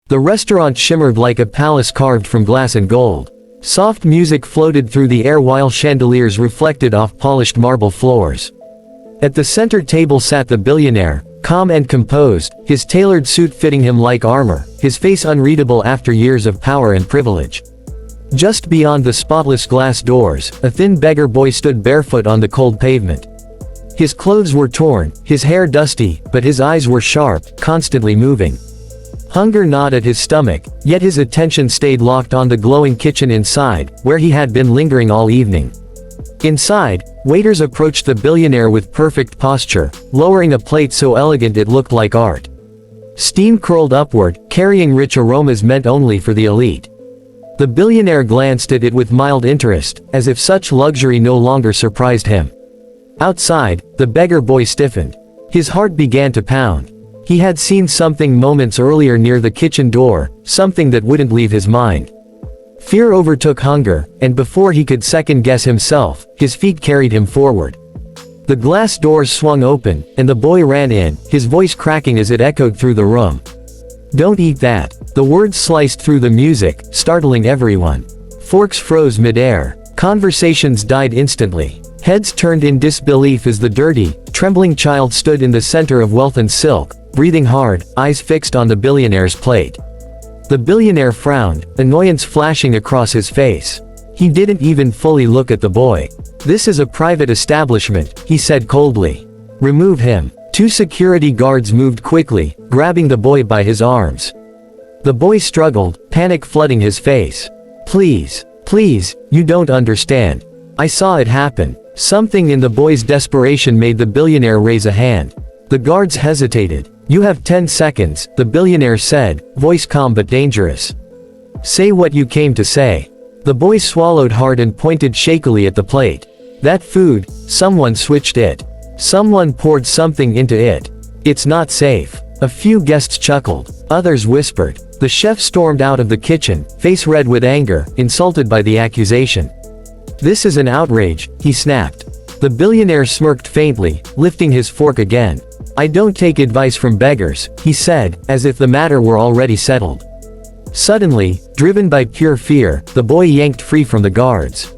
The restaurant shimmered like a palace carved from glass and gold. Soft music floated through the air while chandeliers reflected off polished marble floors. At the center table sat the billionaire, calm and composed, his tailored suit fitting him like armor, his face unreadable after years of power and privilege. Just beyond the spotless glass doors, a thin beggar boy stood barefoot on the cold pavement. His clothes were torn, his hair dusty, but his eyes were sharp, constantly moving. Hunger gnawed at his stomach, yet his attention stayed locked on the glowing kitchen inside, where he had been lingering all evening. Inside, waiters approached the billionaire with perfect posture, lowering a plate so elegant it looked like art. Steam curled upward, carrying rich aromas meant only for the elite. The billionaire glanced at it with mild interest, as if such luxury no longer surprised him. Outside, the beggar boy stiffened. His heart began to pound. He had seen something moments earlier near the kitchen door, something that wouldn't leave his mind. Fear overtook hunger, and before he could second-guess himself, his feet carried him forward. The glass doors swung open, and the boy ran in, his voice cracking as it echoed through the room. "Don't eat that." The words sliced through the music, startling everyone. Forks froze mid-air. Conversations died instantly. Heads turned in disbelief as the dirty, trembling child stood in the center of wealth and silk, breathing hard, eyes fixed on the billionaire's plate. The billionaire frowned, annoyance flashing across his face. He didn't even fully look at the boy. "This is a private establishment," he said coldly. "Remove him." Two security guards moved quickly, grabbing the boy by his arms. The boy struggled, panic flooding his face. "Please, please, you don't understand. I saw it happen." Something in the boy's desperation made the billionaire raise a hand. The guards hesitated. "You have 10 seconds, the billionaire said, voice calm but dangerous. "Say what you came to say." The boy swallowed hard and pointed shakily at the plate. "That food, someone switched it. Someone poured something into it. It's not safe." A few guests chuckled. Others whispered. The chef stormed out of the kitchen, face red with anger, insulted by the accusation. "This is an outrage," he snapped. The billionaire smirked faintly, lifting his fork again. "I don't take advice from beggars," he said, as if the matter were already settled. Suddenly, driven by pure fear, the boy yanked free from the guards.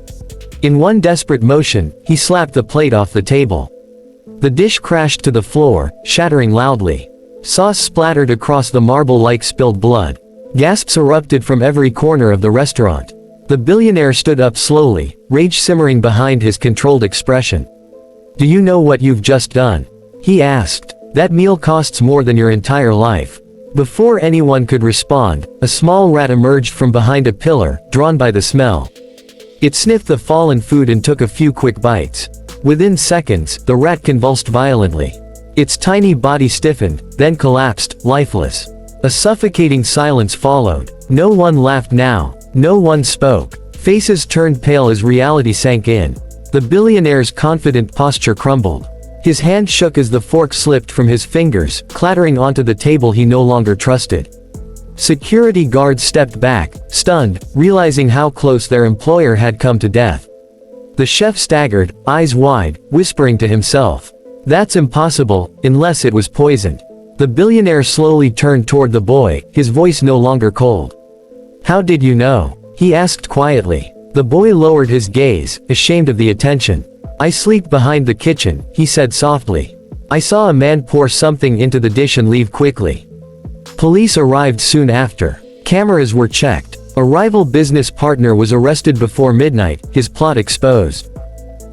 In one desperate motion, he slapped the plate off the table. The dish crashed to the floor, shattering loudly. Sauce splattered across the marble like spilled blood. Gasps erupted from every corner of the restaurant. The billionaire stood up slowly, rage simmering behind his controlled expression. "Do you know what you've just done?" he asked. "That meal costs more than your entire life." Before anyone could respond, a small rat emerged from behind a pillar, drawn by the smell. It sniffed the fallen food and took a few quick bites. Within seconds, the rat convulsed violently. Its tiny body stiffened, then collapsed, lifeless. A suffocating silence followed. No one laughed now. No one spoke. Faces turned pale as reality sank in. The billionaire's confident posture crumbled. His hand shook as the fork slipped from his fingers, clattering onto the table he no longer trusted. Security guards stepped back, stunned, realizing how close their employer had come to death. The chef staggered, eyes wide, whispering to himself. "That's impossible, unless it was poisoned." The billionaire slowly turned toward the boy, his voice no longer cold. "How did you know?" he asked quietly. The boy lowered his gaze, ashamed of the attention. "I sleep behind the kitchen," he said softly. "I saw a man pour something into the dish and leave quickly." Police arrived soon after. Cameras were checked. A rival business partner was arrested before midnight, his plot exposed.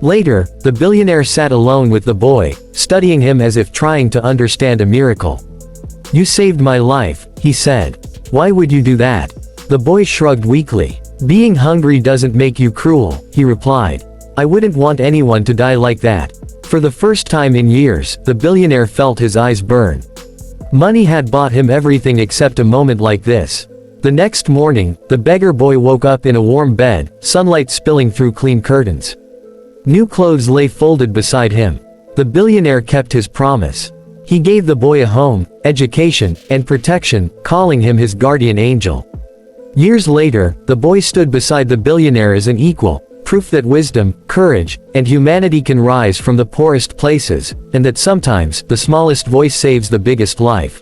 Later, the billionaire sat alone with the boy, studying him as if trying to understand a miracle. "You saved my life," he said. "Why would you do that?" The boy shrugged weakly. "Being hungry doesn't make you cruel," he replied. "I wouldn't want anyone to die like that." For the first time in years, the billionaire felt his eyes burn. Money had bought him everything except a moment like this. The next morning, the beggar boy woke up in a warm bed, sunlight spilling through clean curtains. New clothes lay folded beside him. The billionaire kept his promise. He gave the boy a home, education, and protection, calling him his guardian angel. Years later, the boy stood beside the billionaire as an equal, proof that wisdom, courage, and humanity can rise from the poorest places, and that sometimes, the smallest voice saves the biggest life.